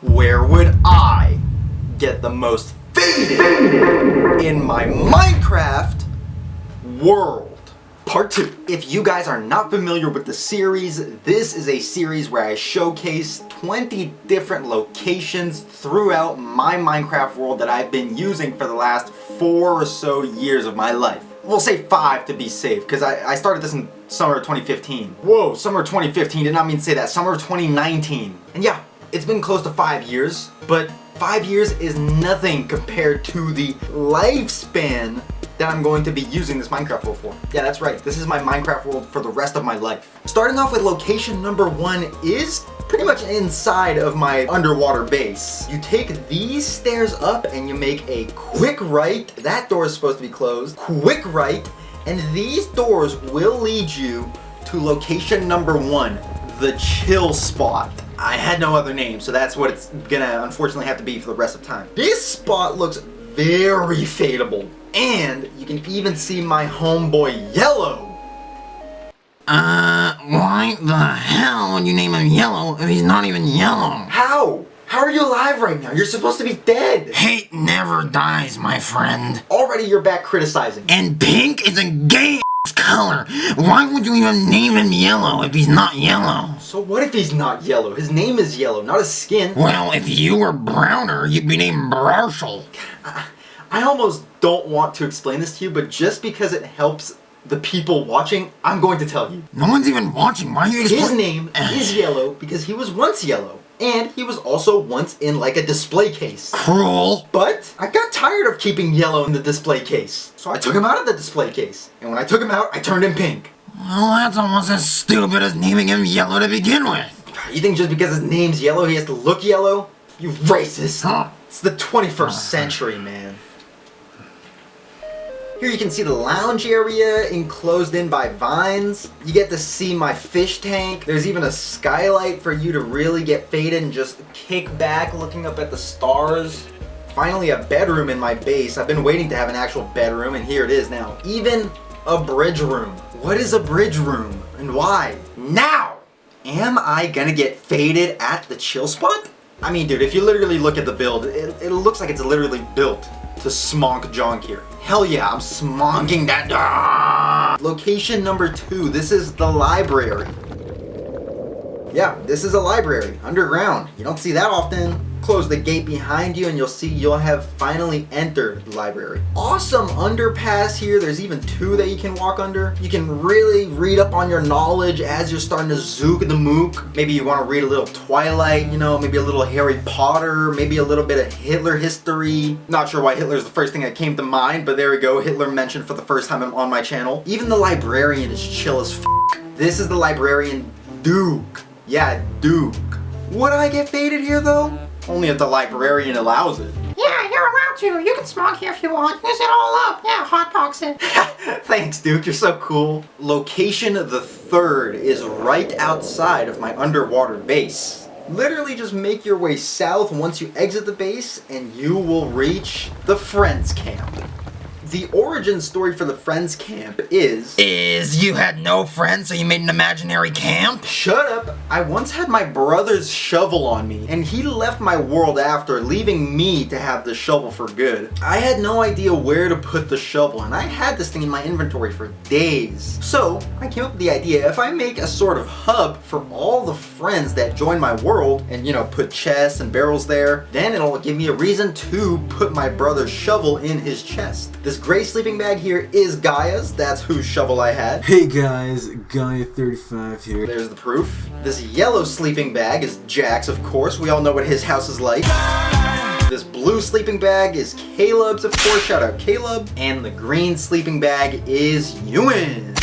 where would I get the most faded in my Minecraft world? Part 2. If you guys are not familiar with the series, this is a series where I showcase 20 different locations throughout my Minecraft world that I've been using for the last 4 or so years of my life. We'll say 5 to be safe, because I started this in summer of 2015. Whoa, summer of 2015, did not mean to say that. Summer of 2019. And yeah, it's been close to 5 years, but 5 years is nothing compared to the lifespan that I'm going to be using this Minecraft world for. Yeah, that's right. This is my Minecraft world for the rest of my life. Starting off with location number 1 is pretty much inside of my underwater base. You take these stairs up and you make a quick right. That door is supposed to be closed. Quick right, and these doors will lead you to location number 1, the chill spot. I had no other name, so that's what it's gonna unfortunately have to be for the rest of time. This spot looks very fadeable. And you can even see my homeboy Yellow. Why the hell would you name him Yellow if he's not even yellow? How? How are you alive right now? You're supposed to be dead. Hate never dies, my friend. Already you're back criticizing. And pink is a gay color. Why would you even name him Yellow if he's not yellow? So what if he's not yellow? His name is Yellow, not his skin. Well, if you were browner, you'd be named Marshall. I almost don't want to explain this to you, but just because it helps the people watching, I'm going to tell you. No one's even watching. Why are you His name is Yellow because he was once yellow. And he was also once in like a display case. Cruel. But I got tired of keeping Yellow in the display case. So I took him out of the display case. And when I took him out, I turned him pink. Well, that's almost as stupid as naming him Yellow to begin with. You think just because his name's Yellow, he has to look yellow? You racist. Huh. It's the 21st century, man. Here you can see the lounge area enclosed in by vines. You get to see my fish tank. There's even a skylight for you to really get faded and just kick back looking up at the stars. Finally, a bedroom in my base. I've been waiting to have an actual bedroom, and here it is now. Even a bridge room. What is a bridge room and why? Now! Am I gonna get faded at the chill spot? I mean, dude, if you literally look at the build, it looks like it's literally built to smonk jonk here. Hell yeah, I'm smonking that. Location number 2, this is the library. Yeah, this is a library, underground. You don't see that often. Close the gate behind you and you'll see you'll have finally entered the library. Awesome underpass here. There's even 2 that you can walk under. You can really read up on your knowledge as you're starting to zook the mook. Maybe you want to read a little Twilight, you know, maybe a little Harry Potter, maybe a little bit of Hitler history. Not sure why Hitler's the first thing that came to mind, but there we go. Hitler mentioned for the first time on my channel. Even the librarian is chill as f***. This is the librarian Duke. Yeah, Duke. Would I get faded here though? Only if the librarian allows it. Yeah, you're allowed to. You can smoke here if you want. Use it all up. Yeah, hotbox it. Thanks, Duke. You're so cool. Location the 3rd is right outside of my underwater base. Literally just make your way south once you exit the base and you will reach the Friends Camp. The origin story for the Friends Camp is you had no friends, so you made an imaginary camp? Shut up! I once had my brother's shovel on me, and he left my world after, leaving me to have the shovel for good. I had no idea where to put the shovel, and I had this thing in my inventory for days. So, I came up with the idea, if I make a sort of hub for all the friends that join my world, and you know, put chests and barrels there, then it'll give me a reason to put my brother's shovel in his chest. This gray sleeping bag here is Gaia's. That's whose shovel I had. Hey guys, Gaia35 here. There's the proof. This yellow sleeping bag is Jack's, of course. We all know what his house is like. This blue sleeping bag is Caleb's, of course. Shout out Caleb. And the green sleeping bag is Ewan's.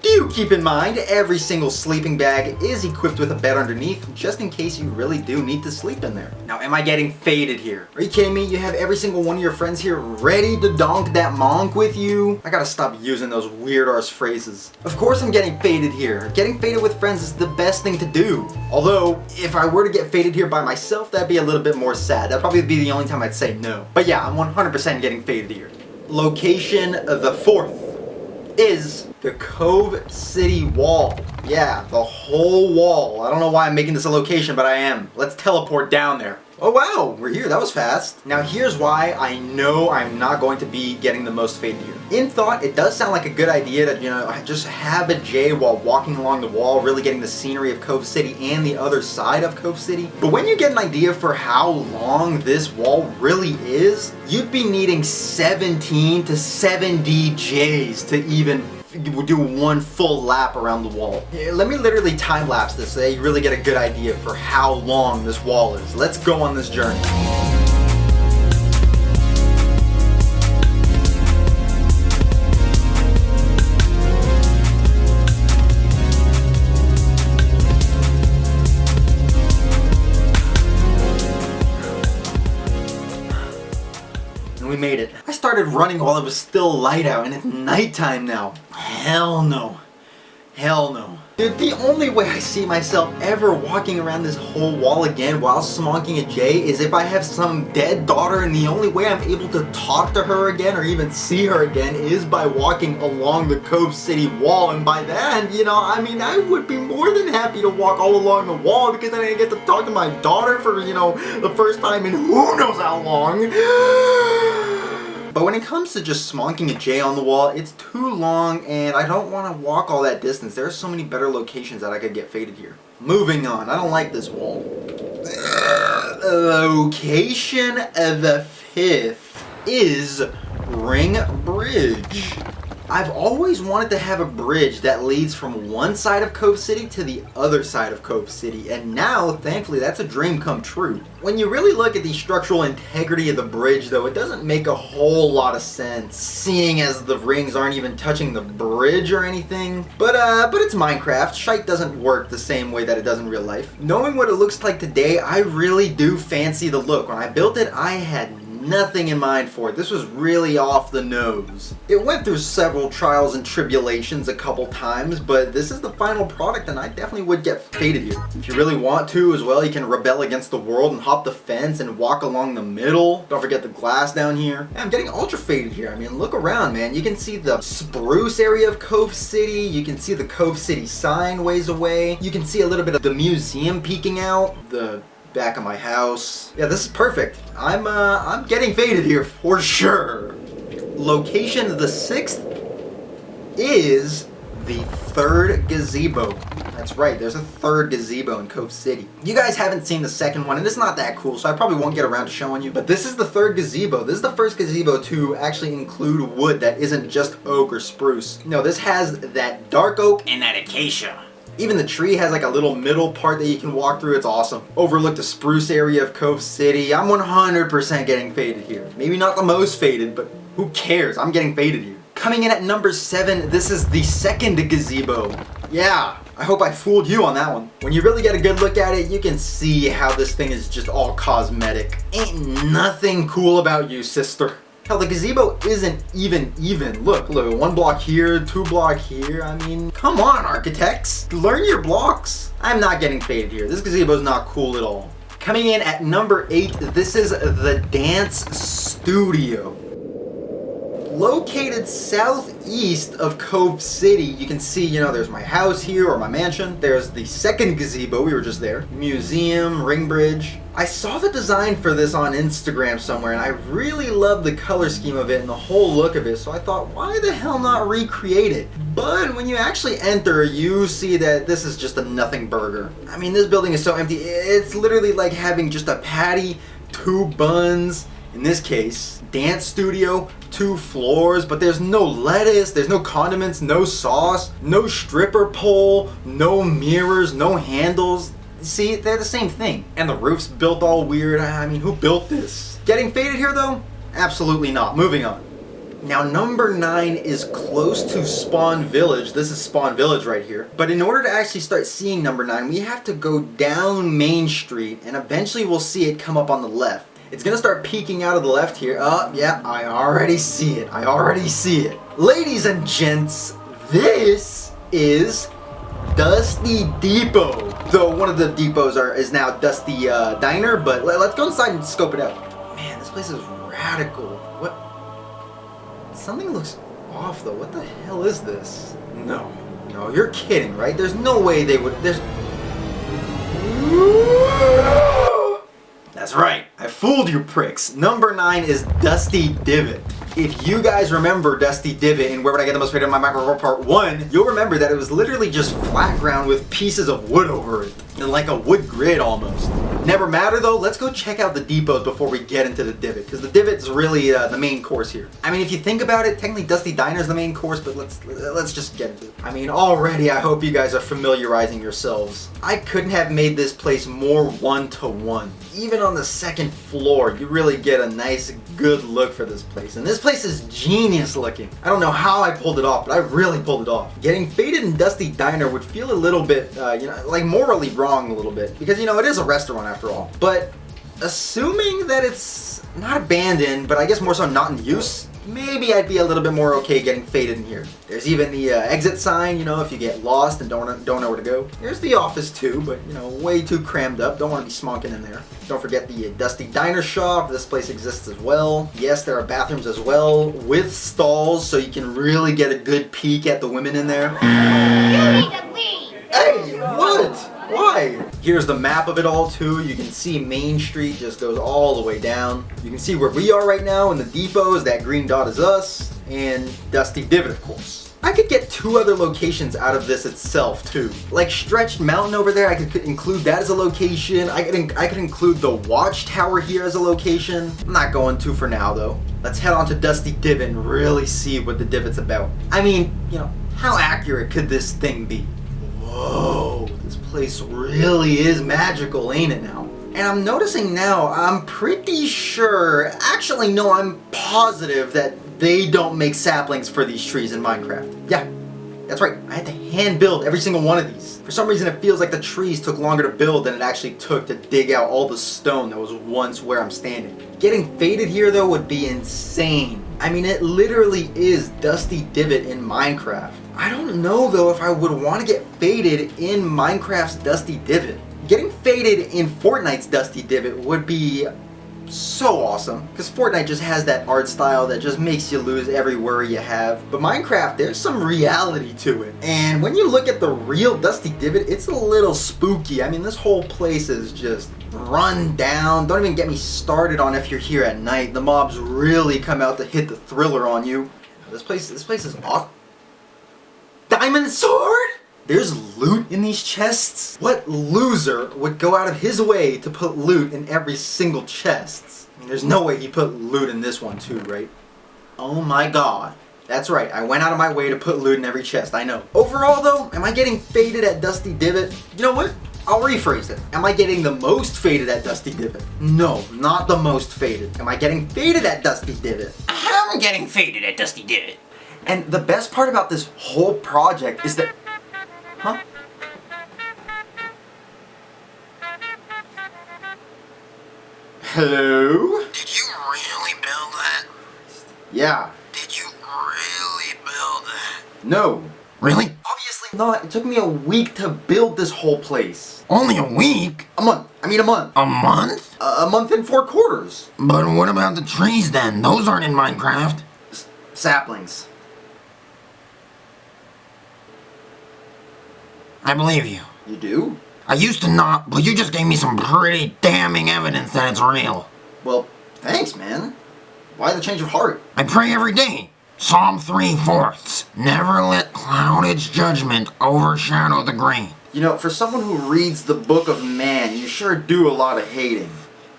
Do keep in mind, every single sleeping bag is equipped with a bed underneath, just in case you really do need to sleep in there. Now, am I getting faded here? Are you kidding me? You have every single one of your friends here ready to donk that monk with you? I gotta stop using those weird-ass phrases. Of course I'm getting faded here. Getting faded with friends is the best thing to do. Although, if I were to get faded here by myself, that'd be a little bit more sad. That'd probably be the only time I'd say no. But yeah, I'm 100% getting faded here. Location the 4th is the Cove City wall. Yeah, the whole wall. I don't know why I'm making this a location, but I am. Let's teleport down there. Oh wow, we're here. That was fast. Now here's why I know I'm not going to be getting the most faded here. In thought, it does sound like a good idea to, just have a J while walking along the wall, really getting the scenery of Cove City and the other side of Cove City. But when you get an idea for how long this wall really is, you'd be needing 17 to 70 Js to even do one full lap around the wall. Yeah, let me literally time lapse this so that you really get a good idea for how long this wall is. Let's go on this journey. We made it. I started running while it was still light out and it's nighttime now. Hell no. Hell no. Dude, the only way I see myself ever walking around this whole wall again while smonking a J is if I have some dead daughter, and the only way I'm able to talk to her again or even see her again is by walking along the Cove City wall. And by that, I would be more than happy to walk all along the wall because then I get to talk to my daughter for, the first time in who knows how long. But when it comes to just smonking a J on the wall, it's too long and I don't want to walk all that distance. There are so many better locations that I could get faded here. Moving on, I don't like this wall. Location of the 5th is Ring Bridge. I've always wanted to have a bridge that leads from one side of Cove City to the other side of Cove City, and now, thankfully, that's a dream come true. When you really look at the structural integrity of the bridge, though, it doesn't make a whole lot of sense, seeing as the rings aren't even touching the bridge or anything. But it's Minecraft. Shite doesn't work the same way that it does in real life. Knowing what it looks like today, I really do fancy the look. When I built it, I had nothing in mind for it. This was really off the nose. It went through several trials and tribulations a couple times, but this is the final product and I definitely would get faded here. If you really want to as well, you can rebel against the world and hop the fence and walk along the middle. Don't forget the glass down here. I'm getting ultra faded here. I mean, look around, man. You can see the spruce area of Cove City. You can see the Cove City sign ways away. You can see a little bit of the museum peeking out. The back of my house. Yeah, this is perfect. I'm getting faded here for sure. Location of the 6th is the 3rd gazebo. That's right, there's a 3rd gazebo in Cove City. You guys haven't seen the 2nd one, and it's not that cool, so I probably won't get around to showing you, but this is the 3rd gazebo. This is the first gazebo to actually include wood that isn't just oak or spruce. No, this has that dark oak and that acacia. Even the tree has like a little middle part that you can walk through. It's awesome. Overlook the spruce area of Cove City. I'm 100% getting faded here. Maybe not the most faded, but who cares? I'm getting faded here. Coming in at number 7, this is the 2nd gazebo. Yeah, I hope I fooled you on that one. When you really get a good look at it, you can see how this thing is just all cosmetic. Ain't nothing cool about you, sister. Hell, the gazebo isn't even. Look, 1 block here, 2 block here. I mean, come on, architects. Learn your blocks. I'm not getting faded here. This gazebo is not cool at all. Coming in at number 8, this is the Dance Studio. Located southeast of Cove City, you can see, there's my house here, or my mansion. There's the 2nd gazebo, we were just there. Museum, ring bridge. I saw the design for this on Instagram somewhere, and I really love the color scheme of it and the whole look of it, so I thought, why the hell not recreate it? But when you actually enter, you see that this is just a nothing burger. I mean, this building is so empty. It's literally like having just a patty, 2 buns, in this case, dance studio, 2 floors, but there's no lettuce, there's no condiments, no sauce, no stripper pole, no mirrors, no handles. See, they're the same thing. And the roof's built all weird. I mean, who built this? Getting faded here though? Absolutely not. Moving on. Now number 9 is close to Spawn Village. This is Spawn Village right here. But in order to actually start seeing number 9, we have to go down Main Street and eventually we'll see it come up on the left. It's gonna start peeking out of the left here. Oh, yeah, I already see it. I already see it. Ladies and gents, this is Dusty Depot. Though one of the depots is now Dusty Diner, but let's go inside and scope it out. Man, this place is radical. What? Something looks off though. What the hell is this? No. No, you're kidding, right? There's no way they would. That's right. I fooled you pricks. Number 9 is Dusty Divot. If you guys remember Dusty Divot and Where Would I Get the Most Faded in My Micro Part 1, you'll remember that it was literally just flat ground with pieces of wood over it. And like a wood grid almost. Never matter though, let's go check out the depots before we get into the divot, because the divot is really the main course here. I mean, if you think about it, technically Dusty Diner is the main course, but let's just get into it. I mean, already I hope you guys are familiarizing yourselves. I couldn't have made this place more one-to-one. Even on the second floor, you really get a nice, good look for this place. And this place is genius looking. I don't know how I pulled it off, but I really pulled it off. Getting faded in Dusty Diner would feel a little bit, like morally wrong a little bit, because it is a restaurant after all. But assuming that it's not abandoned, but I guess more so not in use, maybe I'd be a little bit more okay getting faded in here. There's even the exit sign, if you get lost and don't know where to go. There's the office too, but way too crammed up. Don't want to be smonking in there. Don't forget the Dusty Diner shop. This place exists as well. Yes, there are bathrooms as well with stalls, so you can really get a good peek at the women in there. You need to leave. Hey, what? Why? Here's the map of it all too. You can see Main Street just goes all the way down. You can see where we are right now in the depots. That green dot is us, and Dusty Divot, of course. I could get 2 other locations out of this itself too. Like Stretched Mountain over there, I could include that as a location. I could include the Watchtower here as a location. I'm not going to for now though. Let's head on to Dusty Divot and really see what the divot's about. I mean, how accurate could this thing be? Whoa, this place really is magical, ain't it now? And I'm noticing now, I'm pretty sure, actually no, I'm positive that they don't make saplings for these trees in Minecraft. Yeah, that's right, I had to hand build every single one of these. For some reason it feels like the trees took longer to build than it actually took to dig out all the stone that was once where I'm standing. Getting faded here though would be insane. I mean, it literally is Dusty Divot in Minecraft. I don't know though if I would want to get faded in Minecraft's Dusty Divot. Getting faded in Fortnite's Dusty Divot would be so awesome, because Fortnite just has that art style that just makes you lose every worry you have. But Minecraft, there's some reality to it. And when you look at the real Dusty Divot, it's a little spooky. I mean, this whole place is just run down. Don't even get me started on if you're here at night. The mobs really come out to hit the thriller on you. This place is awesome. Diamond sword? There's loot in these chests? What loser would go out of his way to put loot in every single chest? I mean, there's no way he put loot in this one too, right? Oh my god. That's right, I went out of my way to put loot in every chest, I know. Overall though, am I getting faded at Dusty Divot? You know what? I'll rephrase it. Am I getting the most faded at Dusty Divot? No, not the most faded. Am I getting faded at Dusty Divot? I'm getting faded at Dusty Divot. And the best part about this whole project is that... Huh? Hello? Did you really build that? Yeah. Did you really build that? No. Really? Obviously not. It took me a week to build this whole place. Only a week? A month. A month. A month? A month and 4 quarters. But what about the trees then? Those aren't in Minecraft. Saplings. I believe you. You do? I used to not, but you just gave me some pretty damning evidence that it's real. Well, thanks, man. Why the change of heart? I pray every day. Psalm 3/4. Never let cloudage judgment overshadow the grain. For someone who reads the Book of Man, you sure do a lot of hating.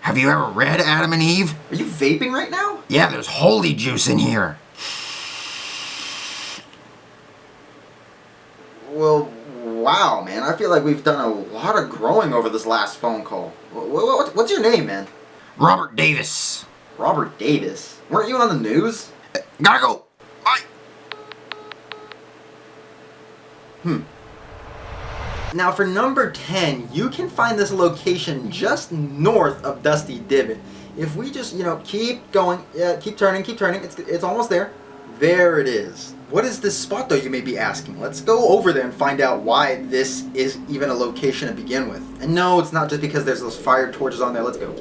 Have you ever read Adam and Eve? Are you vaping right now? Yeah, there's holy juice in here. Well, wow, man. I feel like we've done a lot of growing over this last phone call. What's your name, man? Robert Davis. Robert Davis? Weren't you on the news? Gotta go. Bye. Now for number 10, you can find this location just north of Dusty Divot. If we just, keep going, keep turning, it's almost there. There it is. What is this spot though, you may be asking? Let's go over there and find out why this is even a location to begin with. And no, it's not just because there's those fire torches on there. Let's go.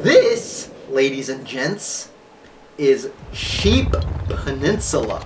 This, ladies and gents, is Sheep Peninsula.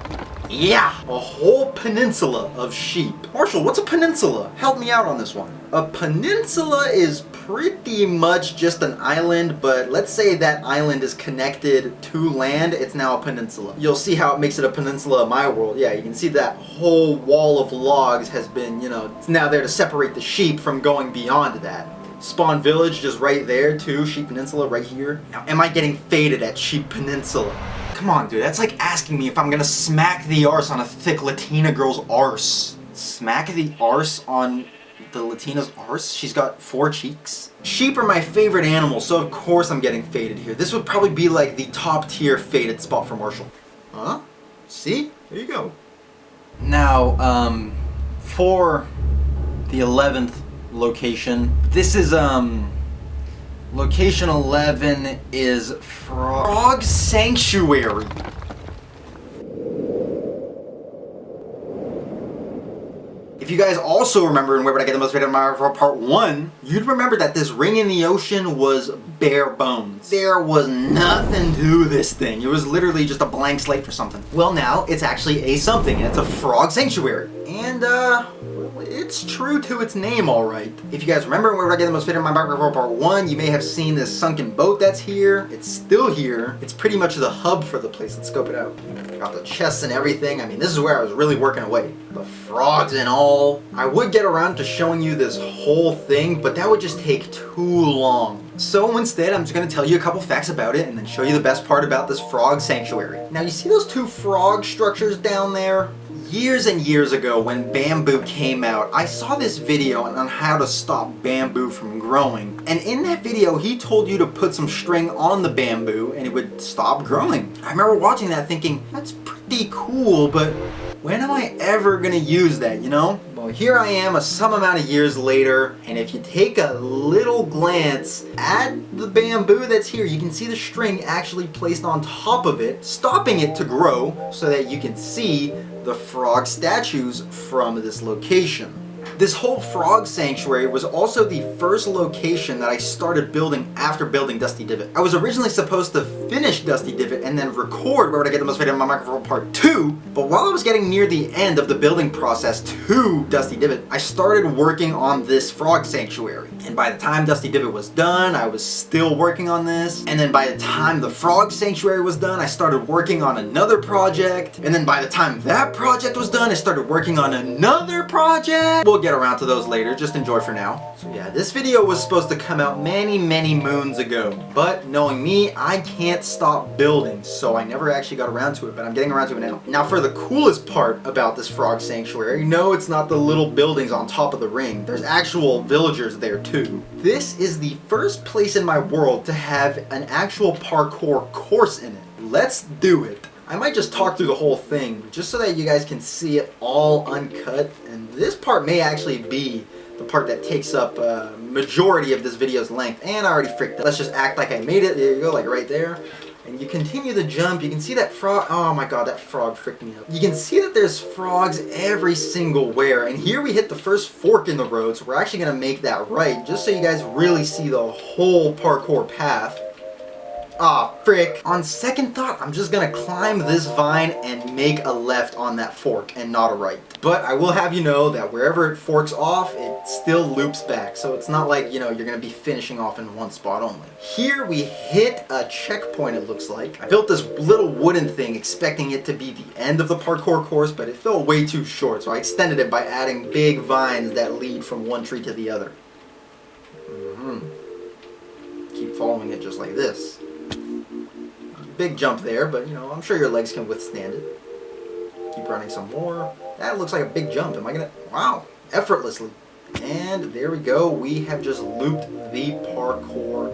Yeah, a whole peninsula of sheep. Marshall, what's a peninsula? Help me out on this one. A peninsula is pretty much just an island, but let's say that island is connected to land, it's now a peninsula. You'll see how it makes it a peninsula in my world. Yeah, you can see that whole wall of logs has been, it's now there to separate the sheep from going beyond that. Spawn Village just right there too, Sheep Peninsula right here. Now, am I getting faded at Sheep Peninsula? Come on, dude, that's like asking me if I'm gonna smack the arse on a thick Latina girl's arse. Smack the arse on the Latina's arse? She's got 4 cheeks. Sheep are my favorite animal, so of course I'm getting faded here. This would probably be like the top tier faded spot for Marshall. Huh? See? There you go. Now, for the 11th location, this is, location 11 is Frog Sanctuary. If you guys also remember in Where Would I Get the Most Faded Part 1, you'd remember that this ring in the ocean was bare bones. There was nothing to this thing. It was literally just a blank slate for something. Well, now it's actually a something, and it's a frog sanctuary. And, it's true to its name, alright. If you guys remember Where Would I Get the Most Faded Part 1, you may have seen this sunken boat that's here. It's still here. It's pretty much the hub for the place. Let's scope it out. Got the chests and everything. I mean, this is where I was really working away. The frogs and all. I would get around to showing you this whole thing, but that would just take too long. So instead, I'm just going to tell you a couple facts about it and then show you the best part about this frog sanctuary. Now, you see those 2 frog structures down there? Years and years ago, when bamboo came out, I saw this video on how to stop bamboo from growing. And in that video, he told you to put some string on the bamboo and it would stop growing. I remember watching that thinking, that's pretty cool, but when am I ever gonna use that, Well, here I am some amount of years later, and if you take a little glance at the bamboo that's here, you can see the string actually placed on top of it, stopping it to grow so that you can see the frog statues from this location. This whole frog sanctuary was also the first location that I started building after building Dusty Divot. I was originally supposed to finish Dusty Divot and then record Where Would I Get the Most Faded Part 2, but while I was getting near the end of the building process to Dusty Divot, I started working on this frog sanctuary. And by the time Dusty Divot was done, I was still working on this. And then by the time the frog sanctuary was done, I started working on another project. And then by the time that project was done, I started working on another project. We'll get around to those later, just enjoy for now. So yeah, this video was supposed to come out many moons ago, but knowing me, I can't stop building, so I never actually got around to it, but I'm getting around to it now. Now for the coolest part about this frog sanctuary, no, it's not the little buildings on top of the ring. There's actual villagers there too. This is the first place in my world to have an actual parkour course in it. Let's do it. I might just talk through the whole thing, just so that you guys can see it all uncut, and this part may actually be the part that takes up a majority of this video's length, and I already freaked out. Let's just act like I made it. There you go, like right there. And you continue the jump, you can see that frog. Oh my god, that frog freaked me up. You can see that there's frogs every single where, and here we hit the first fork in the road, so we're actually going to make that right, just so you guys really see the whole parkour path. Ah, frick. On second thought, I'm just gonna climb this vine and make a left on that fork and not a right. But I will have you know that wherever it forks off, it still loops back. So it's not like, you're gonna be finishing off in one spot only. Here we hit a checkpoint, it looks like. I built this little wooden thing expecting it to be the end of the parkour course, but it fell way too short. So I extended it by adding big vines that lead from one tree to the other. Keep following it just like this. Big jump there, but I'm sure your legs can withstand it. Keep running some more. That looks like a big jump. Am I gonna? Wow, effortlessly. And there we go. We have just looped the parkour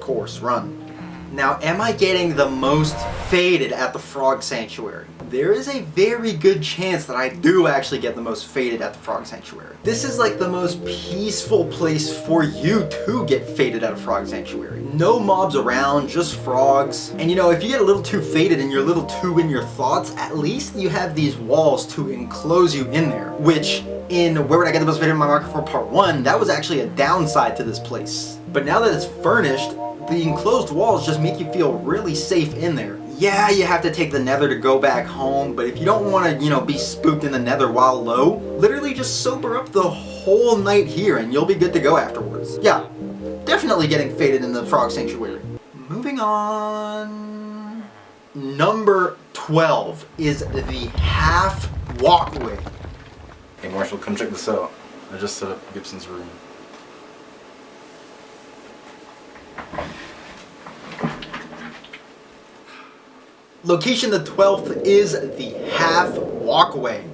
course run. Now, am I getting the most faded at the Frog Sanctuary? There is a very good chance that I do actually get the most faded at the Frog Sanctuary. This is like the most peaceful place for you to get faded at a Frog Sanctuary. No mobs around, just frogs. And if you get a little too faded and you're a little too in your thoughts, at least you have these walls to enclose you in there, which in Where Would I Get the Most Faded in My Market for Part 1, that was actually a downside to this place. But now that it's furnished, the enclosed walls just make you feel really safe in there. Yeah, you have to take the nether to go back home, but if you don't want to, be spooked in the nether while low, literally just sober up the whole night here and you'll be good to go afterwards. Yeah, definitely getting faded in the Frog Sanctuary. Moving on. Number 12 is the half walkway. Hey Marshall, come check this out. I just set up Gibson's room. Location the 12th is the half walkway.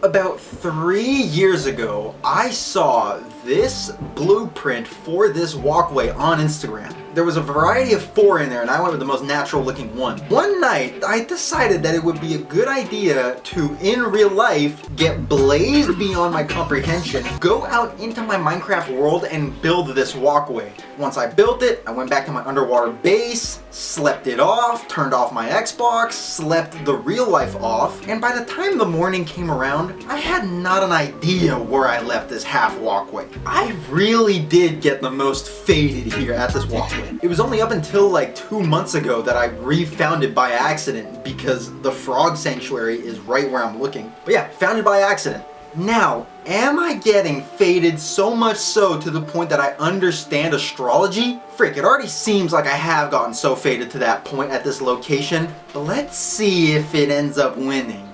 About 3 years ago, I saw this blueprint for this walkway on Instagram. There was a variety of 4 in there and I went with the most natural looking one. One night, I decided that it would be a good idea to, in real life, get blazed beyond my comprehension, go out into my Minecraft world and build this walkway. Once I built it, I went back to my underwater base, slept it off, turned off my Xbox, slept the real life off, and by the time the morning came around, I had not an idea where I left this half walkway. I really did get the most faded here at this walkway. It was only up until like 2 months ago that I refound it by accident because the Frog Sanctuary is right where I'm looking. But yeah, found it by accident. Now, am I getting faded so much so to the point that I understand astrology? Frick, it already seems like I have gotten so faded to that point at this location, but let's see if it ends up winning.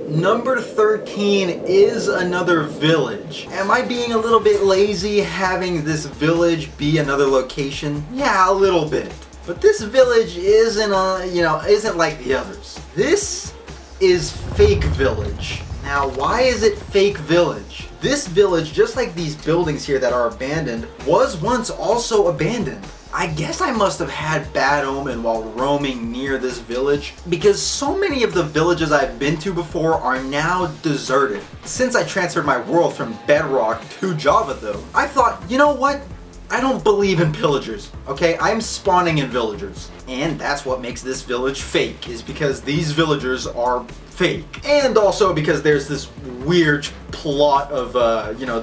Number 13 is another village. Am I being a little bit lazy having this village be another location? Yeah, a little bit. But this village isn't like the others. This is Fake Village. Now, why is it Fake Village? This village, just like these buildings here that are abandoned, was once also abandoned. I guess I must have had bad omen while roaming near this village because so many of the villages I've been to before are now deserted. Since I transferred my world from Bedrock to Java though, I thought, you know what? I don't believe in pillagers, okay? I'm spawning in villagers. And that's what makes this village fake, is because these villagers are fake. And also because there's this weird plot of,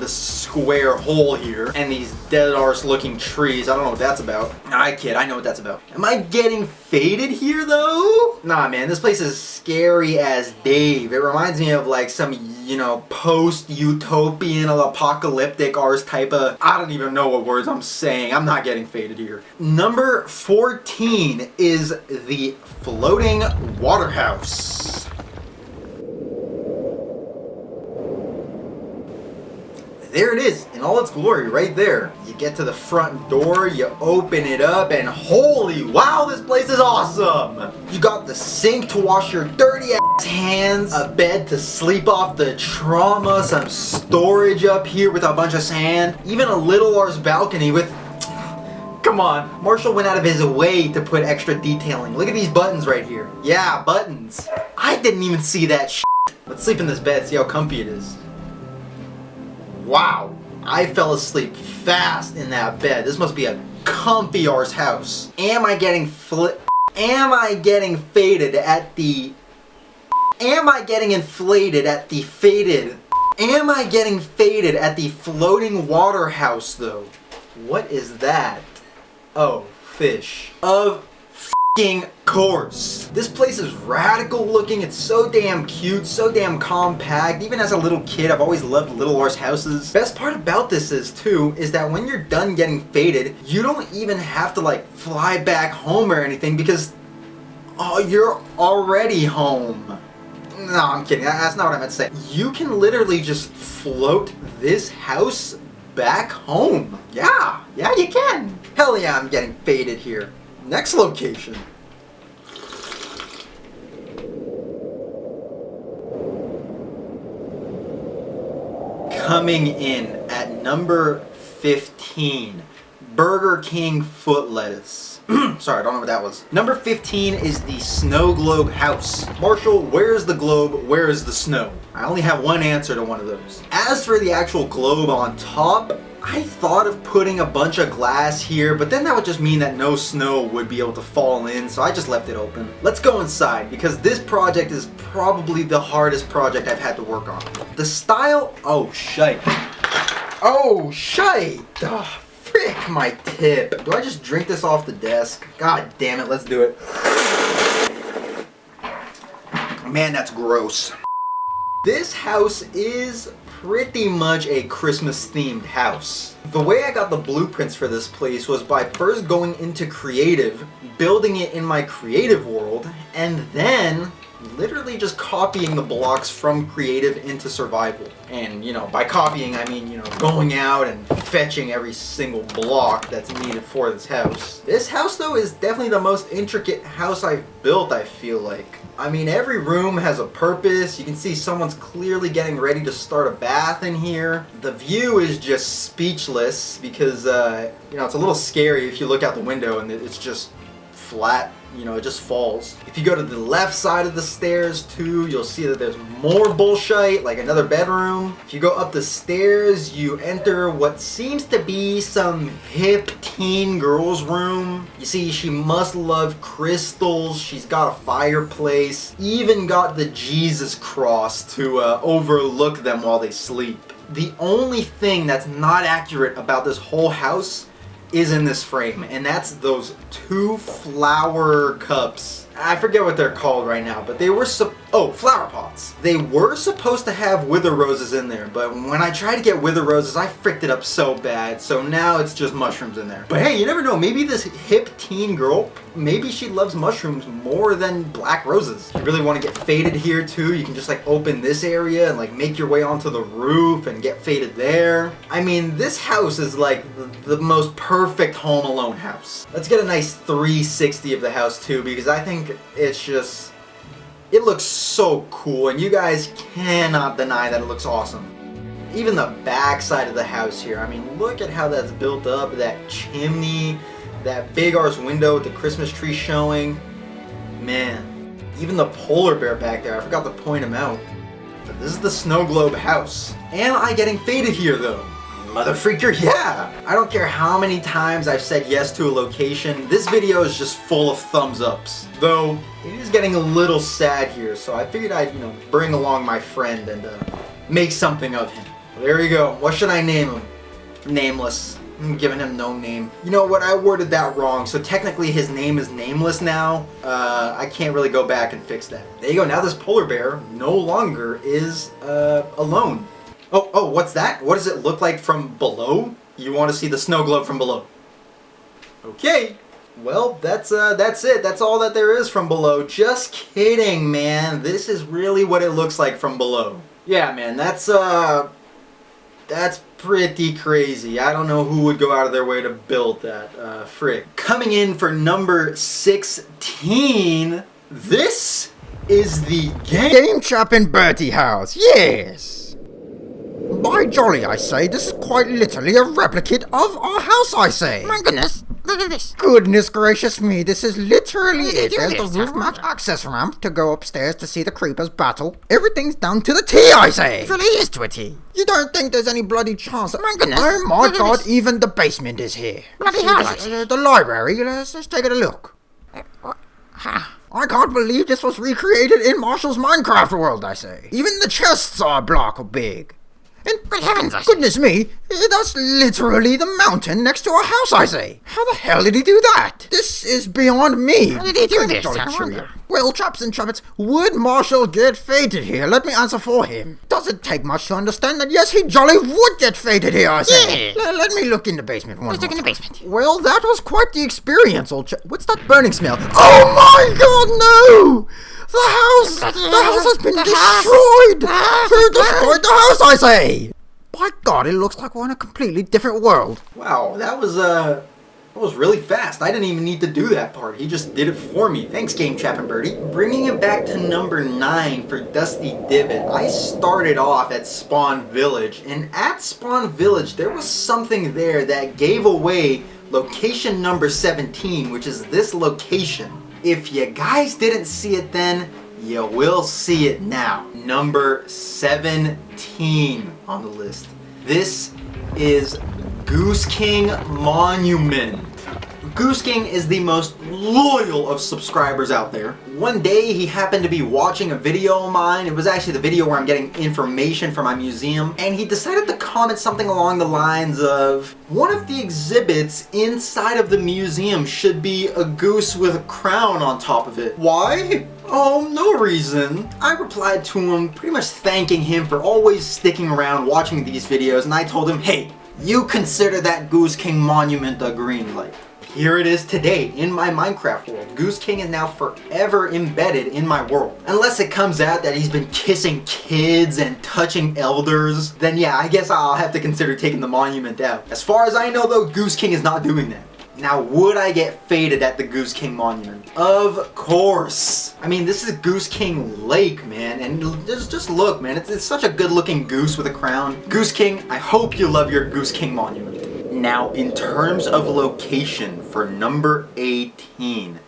this square hole here, and these dead-arse looking trees. I don't know what that's about. I kid, I know what that's about. Am I getting faded here, though? Nah, man, this place is scary as Dave. It reminds me of, like, some, post-utopian, apocalyptic Ars type of... I don't even know what words I'm saying. I'm not getting faded here. Number 14 is the floating water house. There it is, in all its glory, right there. You get to the front door, you open it up, and holy wow, this place is awesome! You got the sink to wash your dirty ass hands, a bed to sleep off the trauma, some storage up here with a bunch of sand, even a little Ars balcony with... Come on, Marshall went out of his way to put extra detailing. Look at these buttons right here. Yeah, buttons. I didn't even see that shit. Let's sleep in this bed, see how comfy it is. Wow, I fell asleep fast in that bed. This must be a comfy Ars house. Am I getting faded at the... Am I getting inflated at the faded... Am I getting faded at the floating water house though? What is that? Oh, fish. Of f***ing course. This place is radical looking. It's so damn cute, so damn compact. Even as a little kid, I've always loved little Ars houses. Best part about this is that when you're done getting faded, you don't even have to like fly back home or anything because you're already home. No, I'm kidding. That's not what I meant to say. You can literally just float this house back home. Yeah, you can. Hell yeah, I'm getting faded here. Next location. Coming in at number 15, Burger King foot lettuce. Sorry, I don't know what that was. Number 15 is the snow globe house. Marshall, where's the globe? Where is the snow? I only have one answer to one of those. As for the actual globe on top, I thought of putting a bunch of glass here, but then that would just mean that no snow would be able to fall in, so I just left it open. Let's go inside, because this project is probably the hardest project I've had to work on. The style, oh shite. Oh shite! Ugh, frick my tip. Do I just drink this off the desk? God damn it, let's do it. Man, that's gross. This house is pretty much a Christmas themed house. The way I got the blueprints for this place was by first going into creative, building it in my creative world, and then literally just copying the blocks from creative into survival. And you know, by copying I mean, you know, going out and fetching every single block that's needed for this house. This house though is definitely the most intricate house I've built, I feel like. I mean, every room has a purpose. You can see someone's clearly getting ready to start a bath in here. The view is just speechless because, you know, it's a little scary if you look out the window and it's just flat. You know, it just falls. If you go to the left side of the stairs too, you'll see that there's more bullshit, like another bedroom. If you go up the stairs, you enter what seems to be some hip teen girl's room. You see, she must love crystals. She's got a fireplace, even got the Jesus cross to overlook them while they sleep. The only thing that's not accurate about this whole house is in this frame, and that's those two flower cups. I forget what they're called right now, but they were flower pots. They were supposed to have wither roses in there, but when I tried to get wither roses, I fricked it up so bad, so now it's just mushrooms in there. But hey, you never know, maybe this hip teen girl, maybe she loves mushrooms more than black roses. If you really want to get faded here too, you can just like open this area and like make your way onto the roof and get faded there. I mean, this house is like the most perfect Home Alone house. Let's get a nice 360 of the house too, because I think it's just, it looks so cool, and you guys cannot deny that it looks awesome. Even the back side of the house here, I mean, look at how that's built up, that chimney, that big arse window with the Christmas tree showing. Man, even the polar bear back there, I forgot to point him out. But this is the snow globe house. Am I getting faded here though? Mother freaker, yeah! I don't care how many times I've said yes to a location, this video is just full of thumbs ups. Though, it is getting a little sad here, so I figured I'd, you know, bring along my friend and make something of him. Well, there you go. What should I name him? Nameless. I'm giving him no name. You know what, I worded that wrong, so technically his name is Nameless now. I can't really go back and fix that. There you go, now this polar bear no longer is alone. Oh, what's that? What does it look like from below? You want to see the snow globe from below. Okay, well, that's it. That's all that there is from below. Just kidding, man. This is really what it looks like from below. Yeah, man, that's pretty crazy. I don't know who would go out of their way to build that, frick. Coming in for number 16, this is the Game Chap and Bertie house, yes! By jolly, I say, this is quite literally a replicate of our house, I say. My goodness, look at this. Goodness gracious me, this is literally How did you it. do There's this? the roof match access ramp to go upstairs to see the creepers battle. Everything's down to the T, I say. It really is to a T. You don't think there's any bloody chance that... My goodness. Oh my Look at god, this. even the basement is here. Bloody See hell, this, actually. the library, let's take a look. Ha. I can't believe this was recreated in Marshall's Minecraft world, I say. Even the chests are a block big. And Good heavens, I say. goodness me, that's literally the mountain next to our house, I say. How the hell did he do that? This is beyond me. How did he do this? Jolly I cheerio. wonder. Well, chaps and chappets, would Marshall get faded here? Let me answer for him. Does it take much to understand that yes, he jolly would get faded here, I say. Yeah. Let me look in the basement one Let's more look in the time. basement. Well, that was quite the experience, old chap. What's that burning smell? Oh my god, no! The house has been destroyed! Who destroyed the house, I say? By God, it looks like we're in a completely different world. Wow, that was really fast. I didn't even need to do that part. He just did it for me. Thanks, Game Chap and Birdie. Bringing it back to number 9 for Dusty Divot. I started off at Spawn Village, and at Spawn Village, there was something there that gave away location number 17, which is this location. If you guys didn't see it then, you will see it now. Number 17 on the list. This is Goose King Monument. Goose King is the most loyal of subscribers out there. One day he happened to be watching a video of mine. It was actually the video where I'm getting information for my museum, and he decided to comment something along the lines of, one of the exhibits inside of the museum should be a goose with a crown on top of it. Why? Oh, no reason. I replied to him pretty much thanking him for always sticking around watching these videos, and I told him, hey, you consider that Goose King Monument a green light. Here it is today in my Minecraft world. Goose King is now forever embedded in my world. Unless it comes out that he's been kissing kids and touching elders, then yeah, I guess I'll have to consider taking the monument out. As far as I know though, Goose King is not doing that. Now, would I get faded at the Goose King Monument? Of course. I mean, this is Goose King Lake, man, and just look, man, it's such a good looking goose with a crown. Goose King, I hope you love your Goose King Monument. Now, in terms of location for number 18,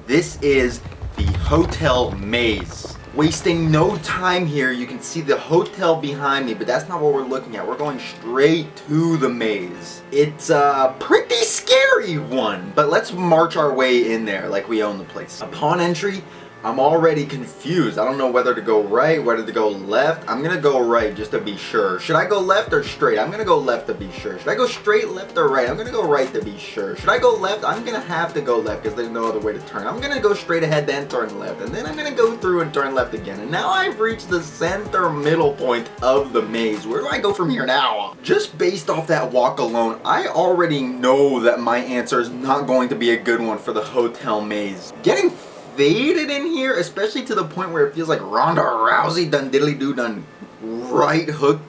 this is the Hotel Maze. Wasting no time here, you can see the hotel behind me, but that's not what we're looking at. We're going straight to the maze. It's a pretty scary one, but let's march our way in there like we own the place. Upon entry, I'm already confused. I don't know whether to go right, whether to go left. I'm gonna go right just to be sure. Should I go left or straight? I'm gonna go left to be sure. Should I go straight, left, or right? I'm gonna go right to be sure. Should I go left? I'm gonna have to go left because there's no other way to turn. I'm gonna go straight ahead, then turn left, and then I'm gonna go through and turn left again. And now I've reached the center middle point of the maze. Where do I go from here now? Just based off that walk alone, I already know that my answer is not going to be a good one for the hotel maze. Getting faded in here, especially to the point where it feels like Ronda Rousey done diddly doo done right hook,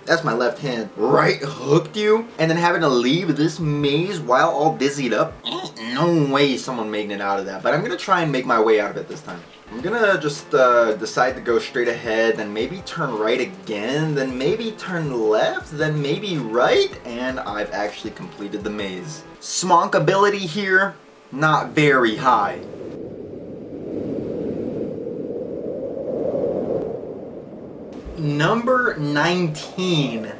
that's my left hand, right hooked you, and then having to leave this maze while all dizzied up. No way someone making it out of that, but I'm gonna try and make my way out of it this time. I'm gonna just decide to go straight ahead, then maybe turn right again, then maybe turn left, then maybe right, and I've actually completed the maze. Smonk ability here, not very high. Number 19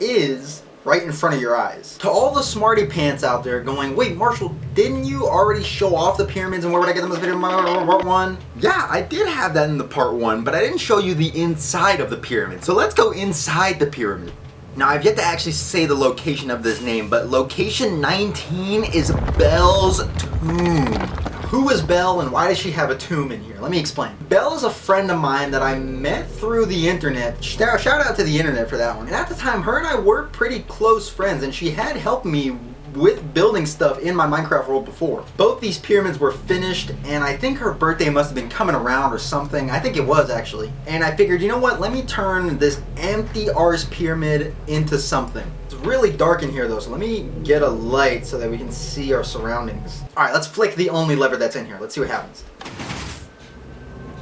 is right in front of your eyes. To all the smarty pants out there going, wait, Marshall, didn't you already show off the pyramids and where would I get them in this video part 1? Yeah, I did have that in the part 1, but I didn't show you the inside of the pyramid. So let's go inside the pyramid. Now, I've yet to actually say the location of this name, but location 19 is Belle's tomb. Who is Belle and why does she have a tomb in here? Let me explain. Belle is a friend of mine that I met through the internet. Shout out to the internet for that one. And at the time, her and I were pretty close friends, and she had helped me with building stuff in my Minecraft world before. Both these pyramids were finished, and I think her birthday must have been coming around or something. I think it was actually. And I figured, you know what? Let me turn this empty arse pyramid into something. It's really dark in here though, so let me get a light so that we can see our surroundings. Alright, let's flick the only lever that's in here. Let's see what happens.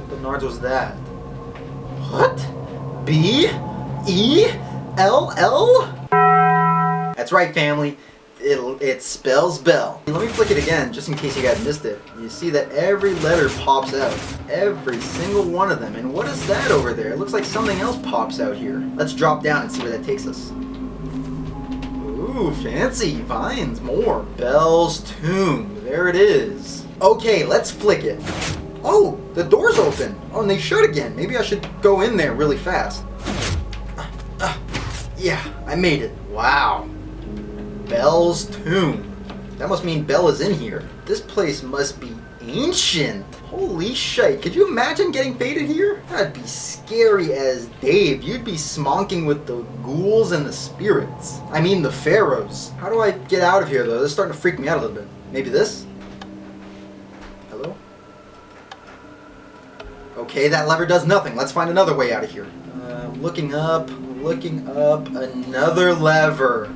What nards was that? What? B-E-L-L? That's right, family. It spells Bell. Let me flick it again, just in case you guys missed it. You see that every letter pops out. Every single one of them. And what is that over there? It looks like something else pops out here. Let's drop down and see where that takes us. Ooh, fancy. Vines, more. Belle's tomb. There it is. Okay, let's flick it. Oh, the door's open. Oh, and they shut again. Maybe I should go in there really fast. Yeah, I made it. Wow. Belle's tomb. That must mean Belle is in here. This place must be ancient. Holy shit. Could you imagine getting faded here? That'd be scary as Dave. You'd be smonking with the ghouls and the spirits. I mean the pharaohs. How do I get out of here though? This is starting to freak me out a little bit. Maybe this? Hello? Okay, that lever does nothing. Let's find another way out of here. Looking up, another lever.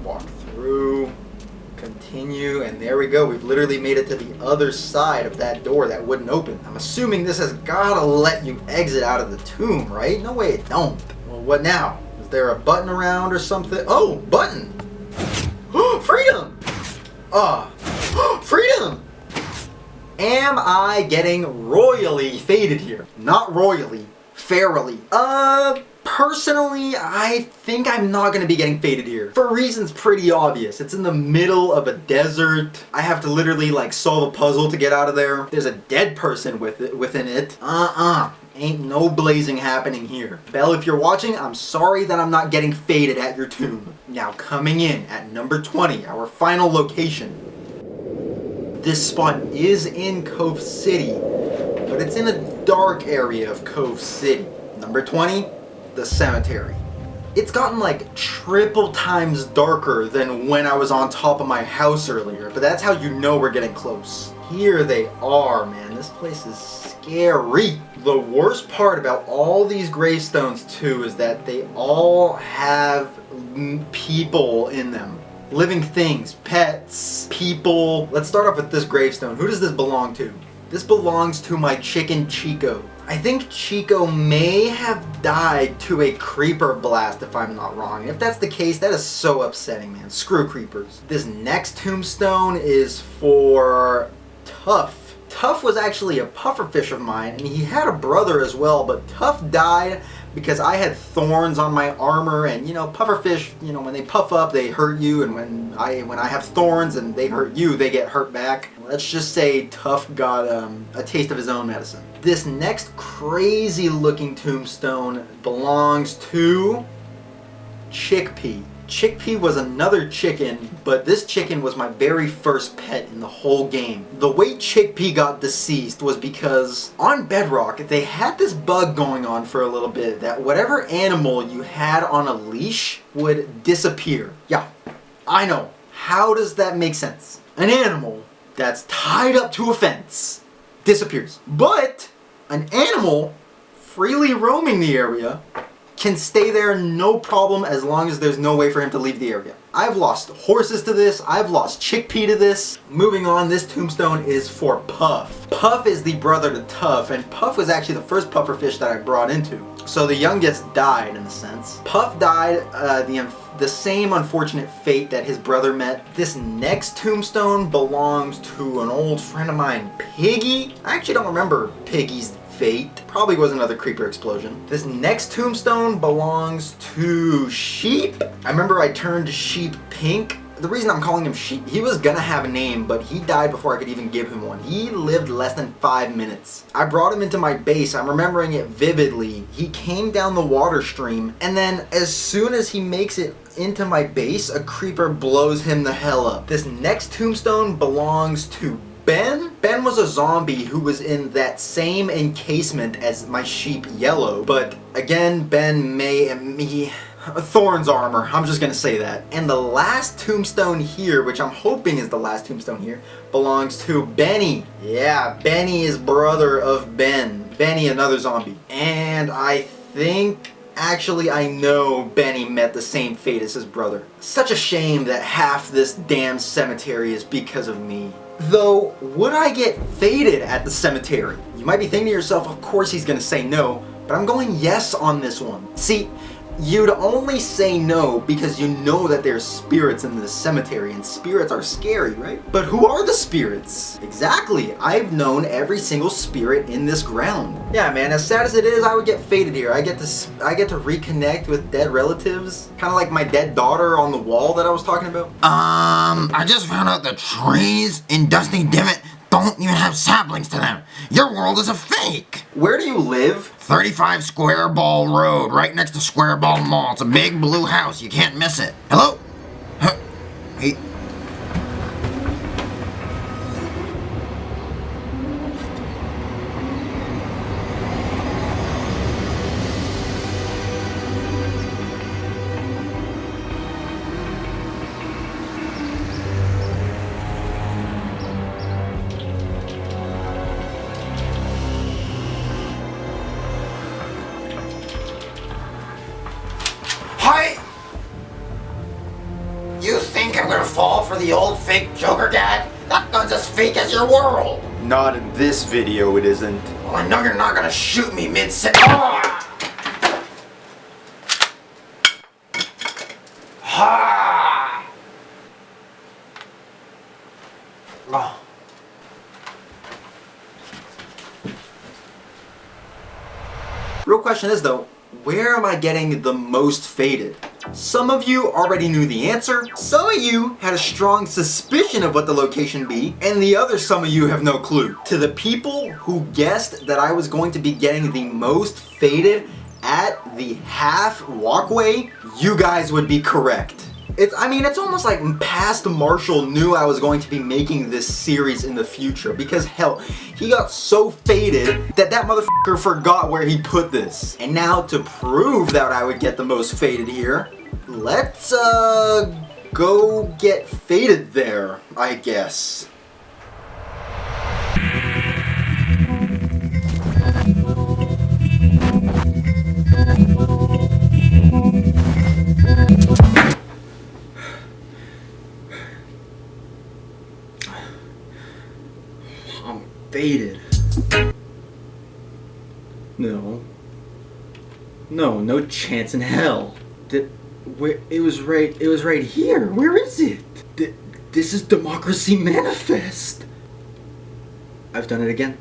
Walk through, continue, and there we go. We've literally made it to the other side of that door that wouldn't open. I'm assuming this has gotta let you exit out of the tomb, right? No way it don't. Well, what now? Is there a button around or something? Oh, button! Freedom! Freedom! Am I getting royally faded here? Not royally, fairly. Personally, I think I'm not going to be getting faded here. For reasons pretty obvious. It's in the middle of a desert. I have to literally like solve a puzzle to get out of there. There's a dead person within it. Ain't no blazing happening here. Belle, if you're watching, I'm sorry that I'm not getting faded at your tomb. Now coming in at number 20, our final location. This spot is in Cove City, but it's in a dark area of Cove City. Number 20, the cemetery. It's gotten like triple times darker than when I was on top of my house earlier, but that's how you know we're getting close. Here they are, man. This place is scary. The worst part about all these gravestones too is that they all have people in them. Living things, pets, people. Let's start off with this gravestone. Who does this belong to? This belongs to my chicken Chico. I think Chico may have died to a creeper blast if I'm not wrong. If that's the case, that is so upsetting, man. Screw creepers. This next tombstone is for Tuff. Tuff was actually a pufferfish of mine, and he had a brother as well, but Tuff died because I had thorns on my armor, and you know, pufferfish, you know, when they puff up, they hurt you, and when I have thorns and they hurt you, they get hurt back. Let's just say Tuff got a taste of his own medicine. This next crazy looking tombstone belongs to Chickpea. Chickpea was another chicken, but this chicken was my very first pet in the whole game. The way Chickpea got deceased was because on Bedrock, they had this bug going on for a little bit that whatever animal you had on a leash would disappear. Yeah, I know. How does that make sense? An animal that's tied up to a fence disappears. But an animal freely roaming the area can stay there no problem as long as there's no way for him to leave the area. I've lost horses to this, I've lost Chickpea to this. Moving on, this tombstone is for Puff. Puff is the brother to Tuff, and Puff was actually the first pufferfish that I brought into. So the youngest died in a sense. Puff died the same unfortunate fate that his brother met. This next tombstone belongs to an old friend of mine, Piggy. I actually don't remember Piggy's fate. Probably was another creeper explosion. This next tombstone belongs to Sheep. I remember I turned Sheep pink. The reason I'm calling him Sheep, he was gonna have a name, but he died before I could even give him one. He lived less than 5 minutes. I brought him into my base. I'm remembering it vividly. He came down the water stream, and then as soon as he makes it into my base, a creeper blows him the hell up. This next tombstone belongs to Ben? Ben was a zombie who was in that same encasement as my sheep Yellow, but again, Ben Thorn's armor, I'm just gonna say that. And the last tombstone here, which I'm hoping is the last tombstone here, belongs to Benny. Yeah, Benny is brother of Ben. Benny, another zombie. And I think, actually, I know Benny met the same fate as his brother. Such a shame that half this damn cemetery is because of me. Though, would I get faded at the cemetery? You might be thinking to yourself, of course he's gonna say no, but I'm going yes on this one. See, you'd only say no because you know that there's spirits in this cemetery, and spirits are scary, right? But who are the spirits? Exactly, I've known every single spirit in this ground. Yeah, man, as sad as it is, I would get faded here. I get to reconnect with dead relatives, kind of like my dead daughter on the wall that I was talking about. I just found out the trees in Dusty Dimmet don't even have saplings to them. Your world is a fake. Where do you live? 35 Square Ball Road, right next to Square Ball Mall. It's a big blue house. You can't miss it. Hello? Huh? Hey. You think I'm gonna fall for the old fake Joker dad? That gun's as fake as your world! Not in this video, it isn't. Well, I know you're not gonna shoot me mid-sit. Ha! Oh. Real quick, question is though, where am I getting the most faded? Some of you already knew the answer, some of you had a strong suspicion of what the location be, and the other some of you have no clue. To the people who guessed that I was going to be getting the most faded at the half walkway, you guys would be correct. It's almost like past Marshall knew I was going to be making this series in the future, because hell, he got so faded that motherfucker forgot where he put this. And now to prove that I would get the most faded here, let's go get faded there, I guess. I'm faded. No chance in hell. It was right here. Where is it? This is Democracy Manifest. I've done it again.